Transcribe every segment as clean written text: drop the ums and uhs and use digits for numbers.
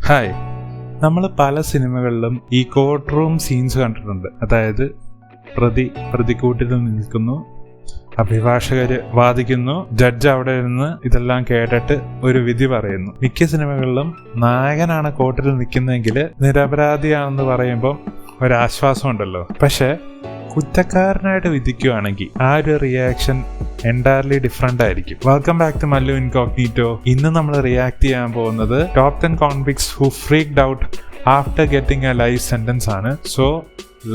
Hi, നമ്മൾ പല സിനിമകളിലും ഈ കോർട്ട് റൂം സീൻസ് കണ്ടിട്ടുണ്ട്. അതായത് പ്രതിക്കൂട്ടിൽ നിൽക്കുന്നു, അഭിഭാഷകര് വാദിക്കുന്നു, ജഡ്ജ് അവിടെ ഇരുന്ന് ഇതെല്ലാം കേട്ടിട്ട് ഒരു വിധി പറയുന്നു. മിക്ക സിനിമകളിലും നായകനാണ് കോർട്ടിൽ നിൽക്കുന്നതെങ്കിൽ നിരപരാധിയാണെന്ന് പറയുമ്പം ഒരാശ്വാസം ഉണ്ടല്ലോ. പക്ഷെ കുറ്റക്കാരനായിട്ട് വിധിക്കുകയാണെങ്കിൽ ആ ഒരു റിയാക്ഷൻ എൻറ്റയർലി ഡിഫറെന്റ് ആയിരിക്കും. Welcome back to Mallu incognito. ഇന്ന് നമ്മൾ റിയാക്ട് ചെയ്യാൻ പോകുന്നത് top 10 convicts who freaked out after getting a life sentence ആണ്. So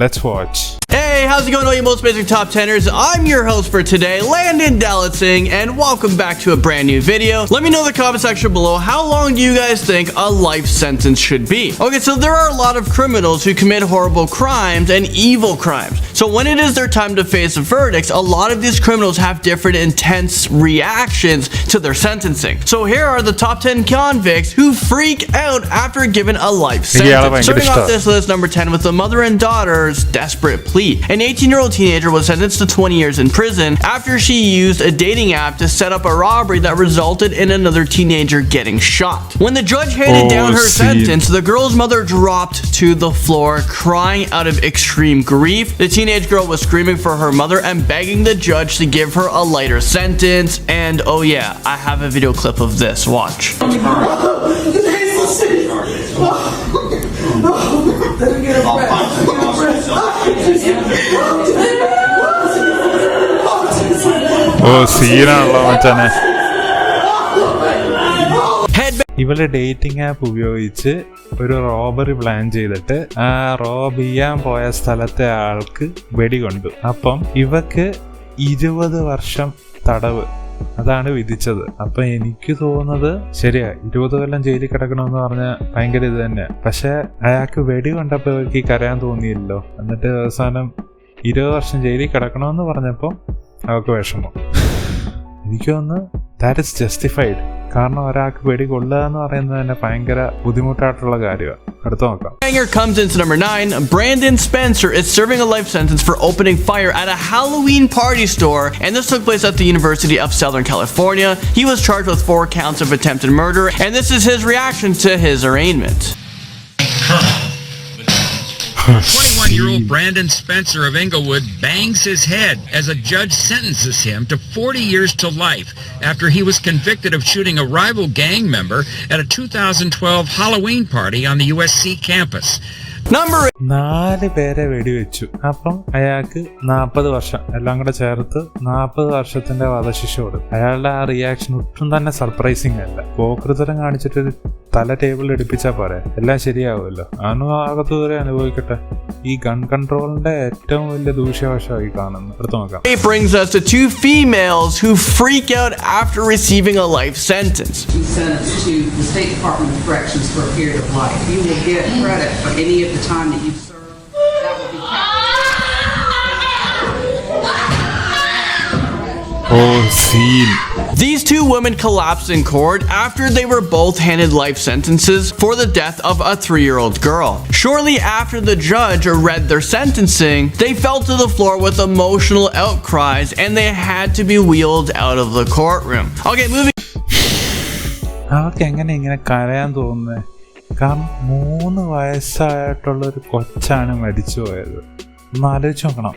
let's watch. Hey, how's it going, all you most basic top 10ers? I'm your host for today, Landon Dallatsing, and welcome back to a brand new video. Let me know in the comment section below, how long do you guys think a life sentence should be? Okay, so there are a lot of criminals who commit horrible crimes and evil crimes. So when it is their time to face verdicts, a lot of these criminals have different intense reactions to their sentencing. So here are the top 10 convicts who freak out after given a life sentence. Starting off this list, number 10, with the mother and daughter's desperate plea. An 18-year-old teenager was sentenced to 20 years in prison after she used a dating app to set up a robbery that resulted in another teenager getting shot. When the judge handed down her sentence, the girl's mother dropped to the floor, crying out of extreme grief. The teenage girl was screaming for her mother and begging the judge to give her a lighter sentence. And oh yeah, I have a video clip of this. Watch. സീനാണല്ലോ മച്ചാനെ. ഇവള് dating app ഉപയോഗിച്ച് ഒരു robbery plan ചെയ്തിട്ട് ആ Rob ചെയ്യാൻ പോയ സ്ഥലത്തെ ആൾക്ക് വെടികൊണ്ടു. അപ്പം ഇവക്ക് 20 വർഷം തടവ് അതാണ് വിധിച്ചത്. അപ്പൊ എനിക്ക് തോന്നുന്നത് ശരിയാ, 20 കൊല്ലം ജയിലിൽ കിടക്കണമെന്ന് പറഞ്ഞ ഭയങ്കര ഇത് തന്നെ. പക്ഷെ അയാൾക്ക് വെടി കൊണ്ടപ്പോ ഇവർക്ക് ഈ കരയാൻ തോന്നിയില്ലല്ലോ. എന്നിട്ട് അവസാനം 20 വർഷം ജയിലിൽ കിടക്കണമെന്ന് പറഞ്ഞപ്പോ അവർക്ക് വിഷമം. എനിക്ക് തോന്നുന്നു ദാറ്റ് ഇസ് ജസ്റ്റിഫൈഡ്. കാരണം ഒരാൾക്ക് വെടി കൊള്ളുക എന്ന് പറയുന്നത് തന്നെ ഭയങ്കര ബുദ്ധിമുട്ടായിട്ടുള്ള കാര്യമാണ്. അടുത്ത നോക്കാം. Banger comes into number 9. Brandon Spencer is serving a life sentence for opening fire at a Halloween party store, and this took place at the University of Southern California. He was charged with 4 counts of attempted murder, and this is his reaction to his arraignment. 21-year-old Brandon Spencer of Inglewood bangs his head as a judge sentences him to 40 years to life after he was convicted of shooting a rival gang member at a 2012 Halloween party on the USC campus. Number 4 പേരെ വെടിവെച്ചു. അപ്പം അയാൾക്ക് 40 വർഷം എല്ലാം കൂടെ ചേർത്ത് 40 വർഷത്തിന്റെ വധശിക്ഷ കൊടുത്തു. അയാളുടെ ആ റിയാക്ഷൻ ഒട്ടും തന്നെ സർപ്രൈസിങ് അല്ല. പോകൃതരം കാണിച്ചിട്ട് തല ടേബിളിൽ എടുപ്പിച്ചാ പോരെ, എല്ലാം ശരിയാവുമല്ലോ. ആകത്തുവരെ അനുഭവിക്കട്ടെ. ഈ ഗൺ കൺട്രോളിന്റെ ഏറ്റവും വലിയ ദൂഷ്യവശമായി കാണുന്നു. അടുത്ത് നോക്കാം. It brings us to 2 females who freak out after receiving a life sentence. Sentenced to the State Department of Corrections for a period of life. You will get credit for any of the time that you've served. That will be These 2 women collapsed in court after they were both handed life sentences for the death of a 3-year-old girl. Shortly after the judge read their sentencing, they fell to the floor with emotional outcries and they had to be wheeled out of the courtroom. Okay, moving. അവർക്ക് എങ്ങനെ ഇങ്ങനെ കരയാൻ തോന്നുന്നത്? കാരണം 3 വയസ്സായിട്ടുള്ള ഒരു കൊച്ചാണ് മരിച്ചു പോയത്. ഒന്ന് ആലോചിച്ച് നോക്കണം.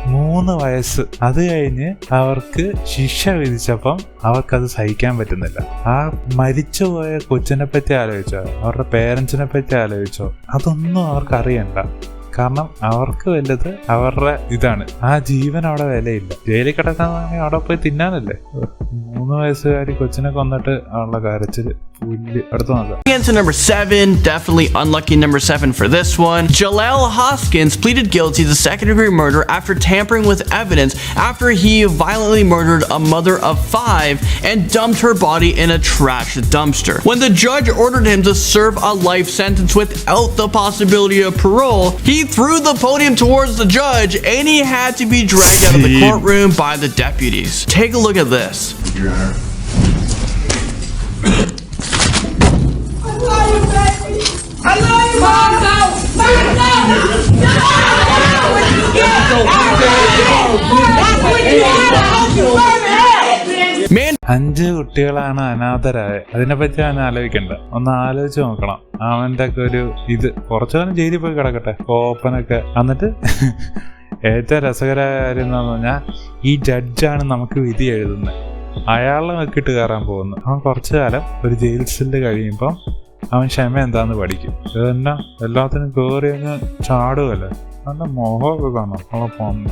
3 വയസ്സ്. അത് കഴിഞ്ഞ് അവർക്ക് ശിക്ഷ വിധിച്ചപ്പം അവർക്കത് സഹിക്കാൻ പറ്റുന്നില്ല. ആ മരിച്ചുപോയ കൊച്ചിനെ പറ്റി ആലോചിച്ചോ, അവരുടെ പേരൻസിനെ പറ്റി ആലോചിച്ചോ, അതൊന്നും അവർക്ക് അറിയണ്ട. കാരണം അവർക്ക് വലുത് അവരുടെ ഇതാണ്. ആ ജീവൻ അവിടെ വിലയില്ല. ജയിലിൽ കിടക്കാന്നാണെങ്കിൽ അവിടെ പോയി തിന്നാനല്ലേ. 3 വയസ്സുകാരി കൊച്ചിനെ കൊന്നിട്ട് അവളുടെ കരച്ചില് പുല്ല്. അടുത്ത് നോക്കാം. To number 7, definitely unlucky number 7 for this one. Jalal Hoskin pleaded guilty to second-degree murder after tampering with evidence after he violently murdered a mother of 5 and dumped her body in a trash dumpster. When the judge ordered him to serve a life sentence without the possibility of parole, he threw the podium towards the judge and he had to be dragged out of the courtroom by the deputies. Take a look at this. Your Honor. I love you, Mom. 5 കുട്ടികളാണ് അനാഥരായ. അതിനെപ്പറ്റി അവൻ ആലോചിക്കണ്ട, ഒന്ന് ആലോചിച്ച് നോക്കണം. അവന്റെ ഒക്കെ ഒരു ഇത് കുറച്ചുകാലം ജയിലിൽ പോയി കിടക്കട്ടെ, കോപ്പനൊക്കെ. എന്നിട്ട് ഏറ്റവും രസകരമായ കാര്യം എന്താണെന്ന് പറഞ്ഞാൽ, ഈ ജഡ്ജാണ് നമുക്ക് വിധി എഴുതുന്നത്. അയാളെ നോക്കിയിട്ട് കയറാൻ പോകുന്നു. അവൻ കുറച്ചു കാലം ഒരു ജയിൽ സെല്ല് കഴിയുമ്പം അവൻ ക്ഷമ എന്താന്ന് പഠിക്കും. ഇതെന്നാ എല്ലാത്തിനും കയറി അങ്ങ് ചാടുകല്ലേ. നല്ല മോഹമൊക്കെ കാണാം.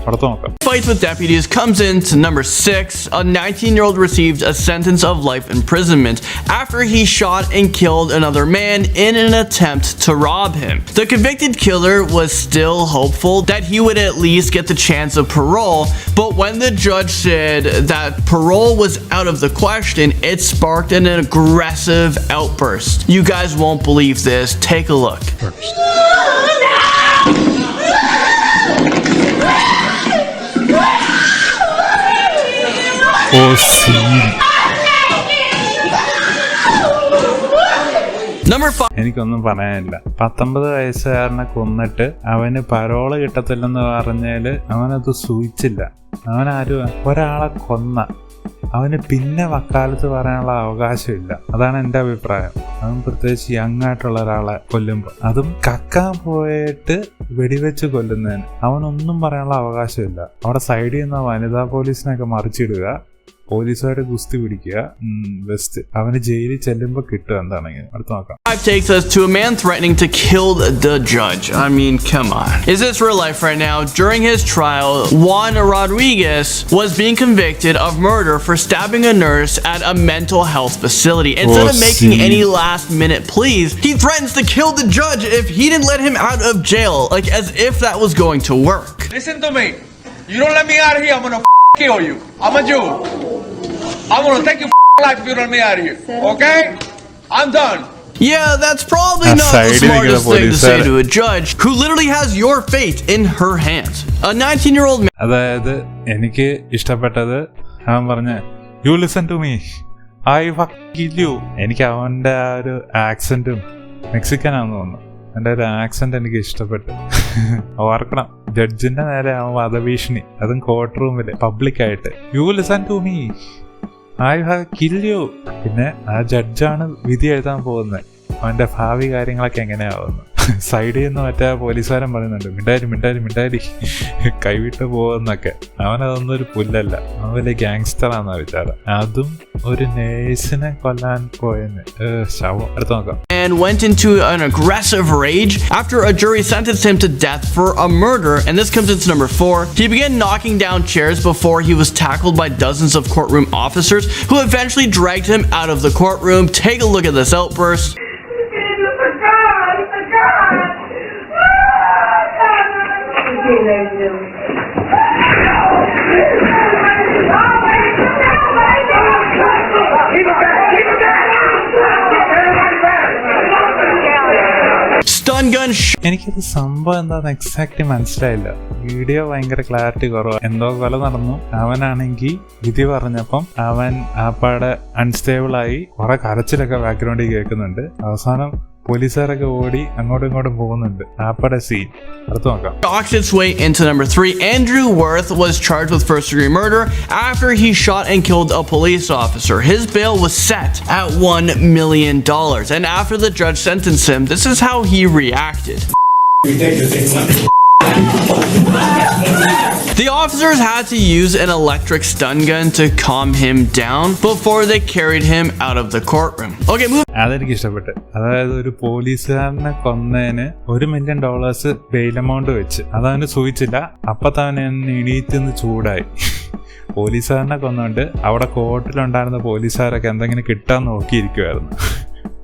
അടുത്ത് നോക്കാം. Fights with deputies comes in to number 6. A 19-year-old received a sentence of life imprisonment after he shot and killed another man in an attempt to rob him. The convicted killer was still hopeful that he would at least get the chance of parole, but when the judge said that parole was out of the question, it sparked an aggressive outburst. You guys won't believe this. Take a look. Number 5. എനിക്കൊന്നും പറയാനില്ല. 19 വയസ്സുകാരനെ കൊന്നിട്ട് അവന് parole കിട്ടത്തില്ലെന്ന് പറഞ്ഞാല് അവനത് സൂചിച്ചില്ല. അവനാരും ഒരാളെ കൊന്ന അവന് പിന്നെ വക്കാലത്ത് പറയാനുള്ള അവകാശമില്ല. അതാണ് എൻ്റെ അഭിപ്രായം. അവൻ പ്രത്യേകിച്ച് യങ് ആയിട്ടുള്ള ഒരാളെ കൊല്ലുമ്പോൾ, അതും കക്കാൻ പോയിട്ട് വെടിവെച്ച് കൊല്ലുന്നതിന് അവനൊന്നും പറയാനുള്ള അവകാശമില്ല. അവിടെ സൈഡിൽ നിന്ന് വനിതാ പോലീസിനൊക്കെ മറിച്ചിടുക, പോലീസുകാരെ ഗുസ്തി പിടിക്കുക, ബെസ്റ്റ്. അവന് ജയിലിൽ ചെല്ലുമ്പോൾ കിട്ടുക എന്താണെങ്കിൽ. അടുത്ത് നോക്കാം. 5 takes us to a man threatening to kill the judge. I mean, come on. Is this real life right now? During his trial, Juan Rodriguez was being convicted of murder for stabbing a nurse at a mental health facility. Instead of making any last-minute pleas, he threatens to kill the judge if he didn't let him out of jail, like as if that was going to work. Listen to me. You don't let me out of here, I'm gonna kill you. I'm a Jew. I'm gonna take your life if you don't let me out of here. Okay? I'm done. Yeah, that's probably not the smartest thing to say to a judge who literally has your fate in her hands. A 19-year-old man. അതായത് എനിക്ക് ഇഷ്ടപ്പെട്ടത് അവൻ പറഞ്ഞ you listen to me I kill you. എനിക്ക് അവന്റെ ആ ഒരു ആക്സെന്റും മെക്സിക്കനാന്ന് തോന്നുന്നു. എൻ്റെ ഒരു ആക്സെന്റ് എനിക്ക് ഇഷ്ടപ്പെട്ടു. ഓർക്കണം, ജഡ്ജിന്റെ നേരെ അവൻ വധഭീഷണി, അതും കോർട്ട് റൂമില് പബ്ലിക്കായിട്ട്. You listen to me I have kill you. പിന്നെ ആ ജഡ്ജാണ് വിധി എഴുതാൻ പോകുന്നത്. അവന്റെ ഭാവി കാര്യങ്ങളൊക്കെ എങ്ങനെയാവുന്നു. സൈഡിൽ നിന്ന് മറ്റേ പോലീസുകാരൻ പറയുന്നുണ്ട് മിണ്ടാരി കൈവിട്ട് പോകുന്നൊക്കെ. അവനതൊന്നും ഒരു പുല്ലല്ല, അവൻ വലിയ ഗ്യാങ്സ്റ്ററാന്നാ വിചാരം. അതും ഒരു നേഴ്സിനെ കൊല്ലാൻ പോയെന്ന് ശവം. അടുത്ത് നോക്കാം. And went into an aggressive rage after a jury sentenced him to death for a murder, and this comes into number 4. He began knocking down chairs before he was tackled by dozens of courtroom officers who eventually dragged him out of the courtroom. Take a look at this outburst. Stun gun. എനിക്കത് സംഭവം എന്താന്ന് exact മനസ്സിലായില്ല. Video ഭയങ്കര clarity കുറവാണ്. എന്തോ കൊല നടന്നു. അവനാണെങ്കിൽ വിധി പറഞ്ഞപ്പം അവൻ ആപ്പാടെ അൺസ്റ്റേബിളായി കുറെ കരച്ചിലൊക്കെ ബാക്ക്ഗ്രൗണ്ടിൽ കേൾക്കുന്നുണ്ട്. അവസാനം പോലീസുകാരൊക്കെ ഓടി അങ്ങോട്ടും ഇങ്ങോട്ടും പോകുന്നുണ്ട്. ആപ്പടെ സീൻ അടുത്ത് നോക്കാം. Stalks its way into number 3. Andrew Worth was charged with first-degree murder after he shot and killed a police officer. His bail was set at $1 million, and after the judge sentenced him, this is how he reacted. The officers had to use an electric stun gun to calm him down before they carried him out of the courtroom. Okay, move. അതെനിക്ക് ഇഷ്ടപ്പെട്ടു. അതായത് ഒരു പോലീസുകാരനെ കൊന്നതിന് $1 million bail amount വെച്ച് അതവന് സൂചിച്ചില്ല. അപ്പൊ തന്നെ എണീറ്റ് ചൂടായി. പോലീസുകാരനെ കൊന്നുകൊണ്ട് അവിടെ കോർട്ടിലുണ്ടായിരുന്ന പോലീസുകാരൊക്കെ എന്തെങ്കിലും കിട്ടാൻ നോക്കിയിരിക്കുമായിരുന്നു.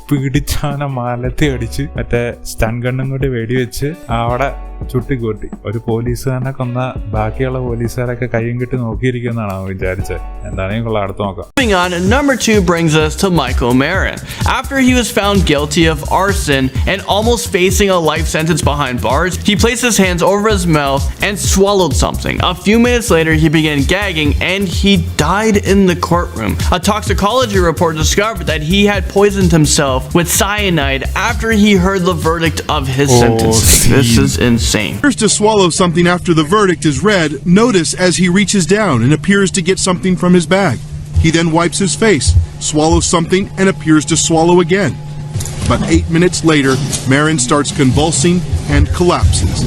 പിടിച്ചവനെ മലത്തി അടിച്ച് മറ്റേ സ്റ്റൺ ഗണ്ണും കൂടി വെടിവെച്ച് അവിടെ ചുട്ടിക്കൂട്ടി. ഒരു പോലീസുകാരനെ കൊന്ന ബാക്കിയുള്ള പോലീസുകാരൊക്കെ കയ്യും കിട്ടി നോക്കിയിരിക്കുമെന്നാണ് അവൻ വിചാരിച്ചത്. എന്താണെങ്കിൽ കൊള്ളാം. അടുത്ത് നോക്കാം. Moving on, number 2 brings us to Michael Marin. After he was found guilty of arson and almost facing a life sentence behind bars, he placed his hands over his mouth and swallowed something. A few minutes later, he began gagging and he died in the courtroom. A toxicology report discovered that he had poisoned himself with cyanide after he heard the verdict of his sentencing. This is insane. First to swallow something after the verdict is read, notice as he reaches down and appears to get something from his bag. He then wipes his face, swallows something, and appears to swallow again. About 8 minutes later, Marin starts convulsing and collapses.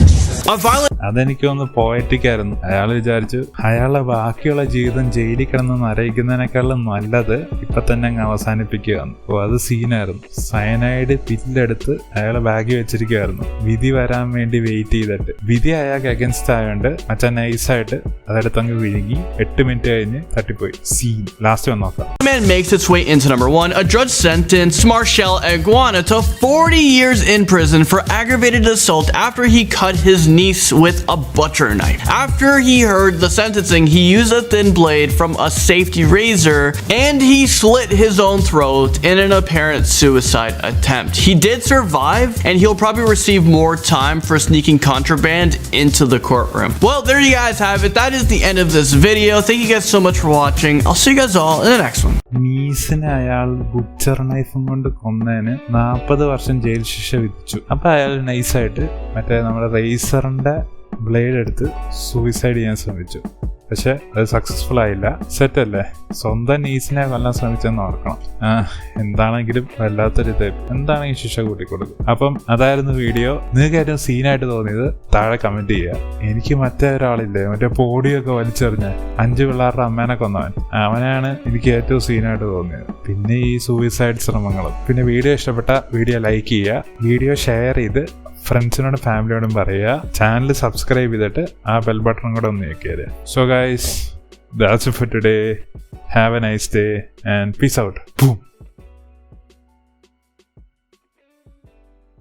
A violent അതെനിക്കൊന്ന് poetic ആയിരുന്നു. അയാൾ വിചാരിച്ചു അയാളെ ബാക്കിയുള്ള ജീവിതം ജയിലിൽ കിടന്ന് അറിയിക്കുന്നതിനേക്കാളും നല്ലത് ഇപ്പൊ തന്നെ അങ്ങ് അവസാനിപ്പിക്കുകയാണ്. അപ്പോൾ അത് സീനായിരുന്നു. സയനൈഡ് പില്ലെടുത്ത് അയാളെ ബാഗിൽ വെച്ചിരിക്കുകയായിരുന്നു, വിധി വരാൻ വേണ്ടി വെയിറ്റ് ചെയ്തിട്ട്. വിധി അയാൾക്ക് അഗൻസ്റ്റ് ആയതുകൊണ്ട് മച്ചാൻ നൈസായിട്ട് അതെടുത്തങ്ങ് വിഴുങ്ങി 8 മിനിറ്റ് കഴിഞ്ഞ് തട്ടിപ്പോയി. സീൻ ലാസ്റ്റ് വന്ന് നോക്കാം. man makes its way into number 1. A judge sentenced Marshall Iguana to 40 years in prison for aggravated assault after he cut his niece with a butcher knife. After he heard the sentencing, he used a thin blade from a safety razor and he slit his own throat in an apparent suicide attempt. He did survive and he'll probably receive more time for sneaking contraband into the courtroom. Well, there you guys have it. That is the end of this video. Thank you guys so much for watching. I'll see you guys all in the next one. നീസിനെ അയാൾ butcher നൈഫും കൊണ്ട് കൊന്നതിന് 40 വർഷം jail ശിക്ഷ വിധിച്ചു. അപ്പൊ അയാൾ നൈസായിട്ട് മറ്റേ നമ്മുടെ റേസറിന്റെ ബ്ലേഡ് എടുത്ത് സൂയിസൈഡ് ചെയ്യാൻ ശ്രമിച്ചു. പക്ഷെ അത് സക്സസ്ഫുൾ ആയില്ല. സെറ്റ് അല്ലേ? സ്വന്തം നീസിനെ കൊല്ലാൻ ശ്രമിച്ചെന്ന് ഓർക്കണം. എന്താണെങ്കിലും വല്ലാത്തൊരു എന്താണെങ്കിൽ ശിക്ഷ കൂട്ടിക്കൊടുക്കും. അപ്പം അതായിരുന്നു വീഡിയോ. നിങ്ങൾക്ക് ഏറ്റവും സീനായിട്ട് തോന്നിയത് താഴെ കമന്റ് ചെയ്യുക. എനിക്ക് മറ്റേ ഒരാളില്ലേ, മറ്റേ പോടിയൊക്കെ വലിച്ചെറിഞ്ഞ 5 പിള്ളേരുടെ അമ്മേനെ കൊന്നവൻ, അവനാണ് എനിക്ക് ഏറ്റവും സീനായിട്ട് തോന്നിയത്. പിന്നെ ഈ സൂയിസൈഡ് ശ്രമങ്ങളും. പിന്നെ വീഡിയോ ഇഷ്ടപ്പെട്ട വീഡിയോ ലൈക്ക് ചെയ്യുക, വീഡിയോ ഷെയർ ചെയ്ത് ഫ്രണ്ട്സിനോടും ഫാമിലിയോടും പറയുക. ചാനൽ സബ്സ്ക്രൈബ് ചെയ്തിട്ട് ആ ബെൽ ബട്ടൺ കൂടെ ഒന്ന് ഞെക്കിയത്. So guys, that's it for today. Have a nice day and peace out. Boom.